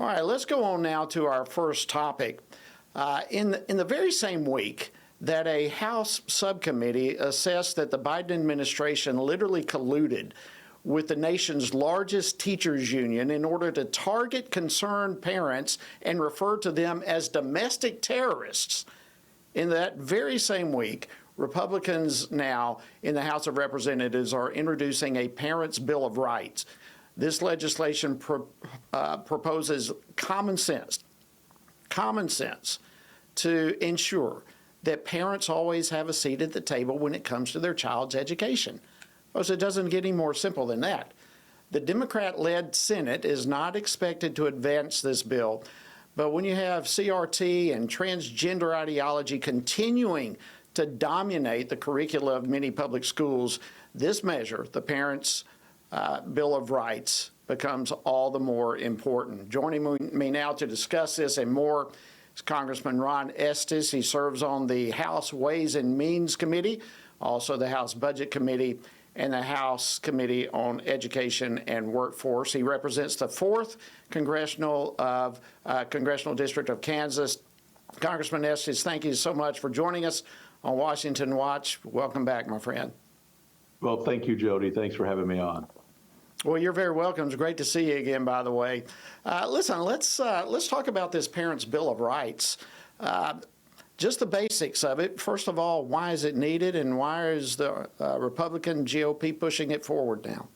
All right, let's go on now to our first topic. In the very same week that a House subcommittee assessed that the Biden administration literally colluded with the nation's largest teachers union in order to target concerned parents and refer to them as domestic terrorists. In that very same week, Republicans now in the House of Representatives are introducing a Parents' Bill of Rights. This legislation proposes common sense to ensure that parents always have a seat at the table when it comes to their child's education. So it doesn't get any more simple than that. The Democrat-led Senate is not expected to advance this bill, but when you have CRT and transgender ideology continuing to dominate the curricula of many public schools, this measure, the Parents' Bill of Rights, becomes all the more important. Joining me now to discuss this and more is Congressman Ron Estes. He serves on the House Ways and Means Committee, also the House Budget Committee, and the House Committee on Education and Workforce. He represents the 4th Congressional District of Kansas. Congressman Estes, thank you so much for joining us on Washington Watch. Welcome back, my friend. Well, thank you, Jody. Thanks for having me on. Well, you're very welcome. It's great to see you again, by the way. Listen, let's talk about this Parents' Bill of Rights. Just the basics of it. First of all, why is it needed, and why is the Republican GOP pushing it forward now?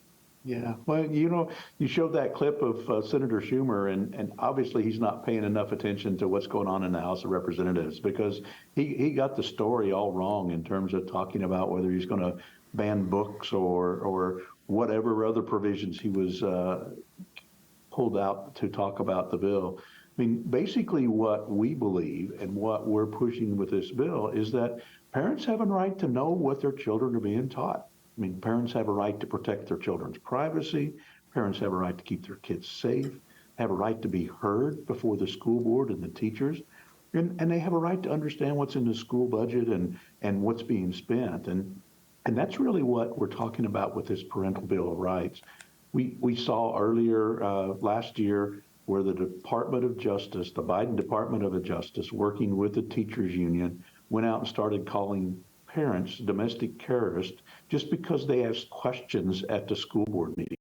Yeah, well, you showed that clip of Senator Schumer, and obviously he's not paying enough attention to what's going on in the House of Representatives, because he got the story all wrong in terms of talking about whether he's going to ban books or whatever other provisions he was pulled out to talk about the bill. I mean, basically what we believe and what we're pushing with this bill is that parents have a right to know what their children are being taught. I mean, parents have a right to protect their children's privacy. Parents have a right to keep their kids safe, have a right to be heard before the school board and the teachers. And they have a right to understand what's in the school budget and what's being spent. And that's really what we're talking about with this Parental Bill of Rights. We saw earlier last year where the Department of Justice, the Biden Department of Justice, working with the teachers union, went out and started calling parents domestic terrorists just because they asked questions at the school board meetings.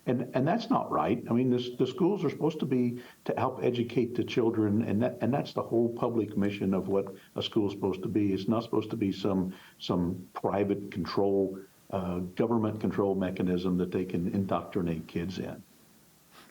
And that's not right. I mean, the schools are supposed to be to help educate the children, and that's the whole public mission of what a school is supposed to be. It's not supposed to be some private control, government control mechanism that they can indoctrinate kids in.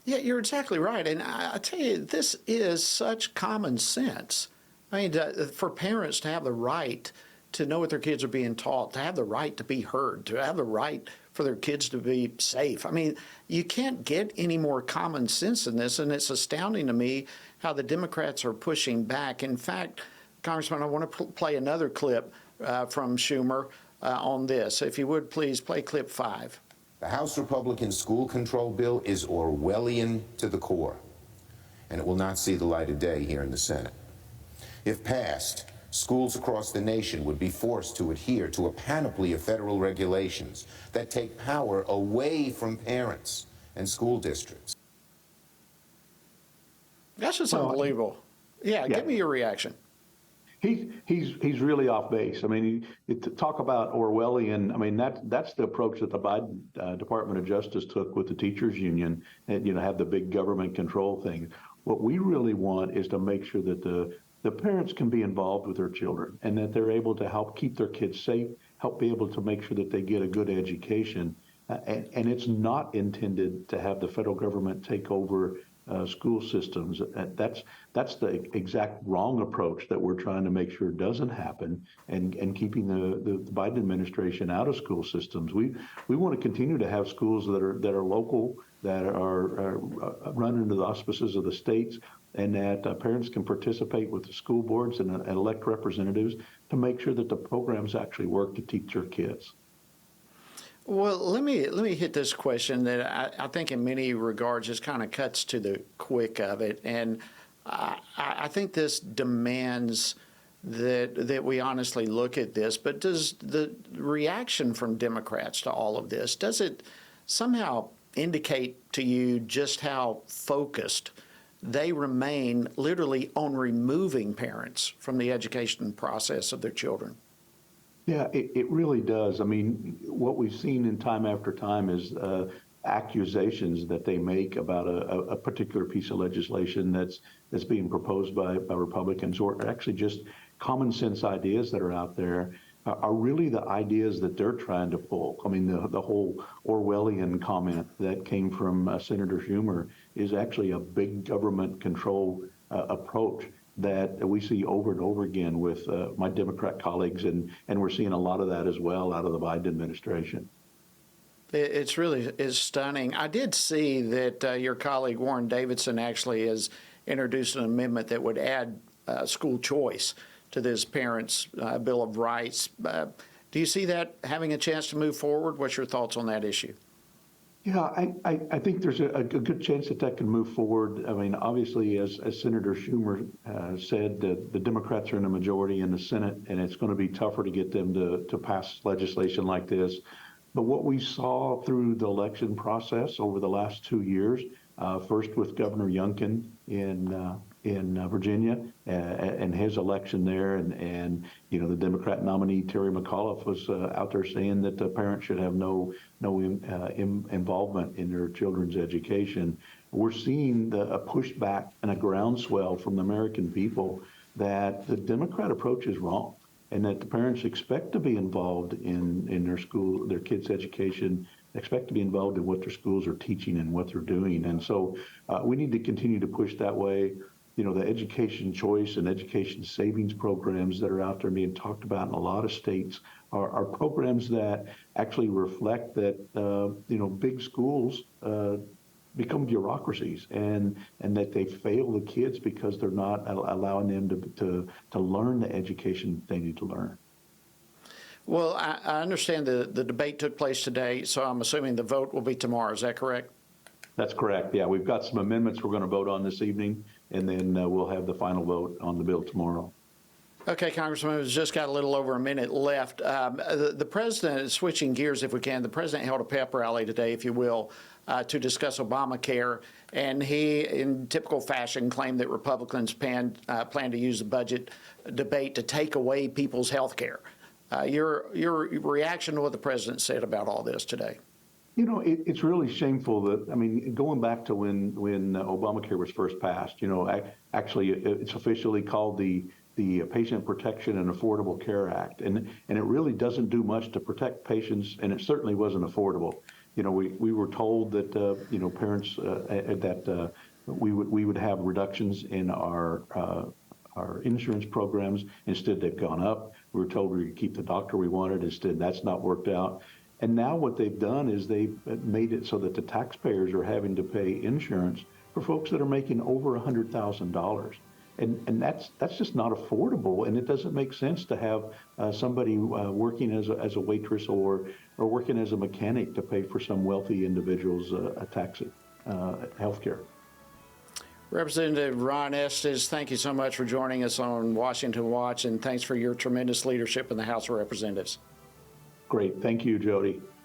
Yeah, you're exactly right. And I tell you, this is such common sense. I mean, for parents to have the right to know what their kids are being taught, to have the right to be heard, to have the right for their kids to be safe. I mean, you can't get any more common sense than this, and it's astounding to me how the Democrats are pushing back. In fact, Congressman, I want to play another clip from Schumer on this. If you would, please play clip 5. The House Republican school control bill is Orwellian to the core, and it will not see the light of day here in the Senate. If passed, schools across the nation would be forced to adhere to a panoply of federal regulations that take power away from parents and school districts. That's just unbelievable. Yeah, give me your reaction. He's really off base. I mean, to talk about Orwellian, I mean, that's the approach that the Biden Department of Justice took with the teachers union, and have the big government control thing. What we really want is to make sure that the parents can be involved with their children, and that they're able to help keep their kids safe, help be able to make sure that they get a good education. And it's not intended to have the federal government take over school systems. That's the exact wrong approach that we're trying to make sure doesn't happen, and keeping the Biden administration out of school systems. We want to continue to have schools that are local, that are run under the auspices of the states, and that parents can participate with the school boards and elect representatives to make sure that the programs actually work to teach their kids. Well, let me hit this question that I think in many regards just kind of cuts to the quick of it, and I think this demands that we honestly look at this. But does the reaction from Democrats to all of this, does it somehow indicate to you just how focused they remain literally on removing parents from the education process of their children. Yeah, it really does. I mean, what we've seen in time after time is accusations that they make about a particular piece of legislation that's being proposed by Republicans, or actually just common sense ideas that are out there, are really the ideas that they're trying to pull. I mean, the whole Orwellian comment that came from Senator Schumer is actually a big government control approach that we see over and over again with my Democrat colleagues, and we're seeing a lot of that as well out of the Biden administration. It's really is stunning. I did see that your colleague Warren Davidson actually has introduced an amendment that would add school choice to this Parents' Bill of Rights. Do you see that having a chance to move forward? What's your thoughts on that issue? Yeah, I think there's a good chance that can move forward. I mean, obviously, as Senator Schumer said, the Democrats are in a majority in the Senate, and it's going to be tougher to get them to pass legislation like this. But what we saw through the election process over the last 2 years, first with Governor Youngkin in Virginia and his election there, and you know, the Democrat nominee Terry McAuliffe was out there saying that the parents should have no involvement in their children's education. We're seeing a pushback and a groundswell from the American people that the Democrat approach is wrong, and that the parents expect to be involved in their school, their kids' education, expect to be involved in what their schools are teaching and what they're doing. And so we need to continue to push that way. You know, the education choice and education savings programs that are out there being talked about in a lot of states are programs that actually reflect that, you know, big schools become bureaucracies, and that they fail the kids because they're not allowing them to learn the education they need to learn. Well, I understand the debate took place today, so I'm assuming the vote will be tomorrow. Is that correct? That's correct. Yeah, we've got some amendments we're going to vote on this evening, and then we'll have the final vote on the bill tomorrow. Okay, Congressman, we've just got a little over a minute left. The president, switching gears if we can, the president held a pep rally today, if you will, to discuss Obamacare, and he, in typical fashion, claimed that Republicans plan to use the budget debate to take away people's health care. Your reaction to what the president said about all this today? You know, it's really shameful that, I mean, going back to when Obamacare was first passed, you know, actually it's officially called the Patient Protection and Affordable Care Act, and it really doesn't do much to protect patients, and it certainly wasn't affordable. You know, we were told that you know, parents that we would have reductions in our insurance programs. Instead, they've gone up. We were told we could keep the doctor we wanted. Instead, that's not worked out. And now what they've done is they've made it so that the taxpayers are having to pay insurance for folks that are making over $100,000. And that's just not affordable, and it doesn't make sense to have somebody working as a waitress or working as a mechanic to pay for some wealthy individual's health care. Representative Ron Estes, thank you so much for joining us on Washington Watch, and thanks for your tremendous leadership in the House of Representatives. Great. Thank you, Jody.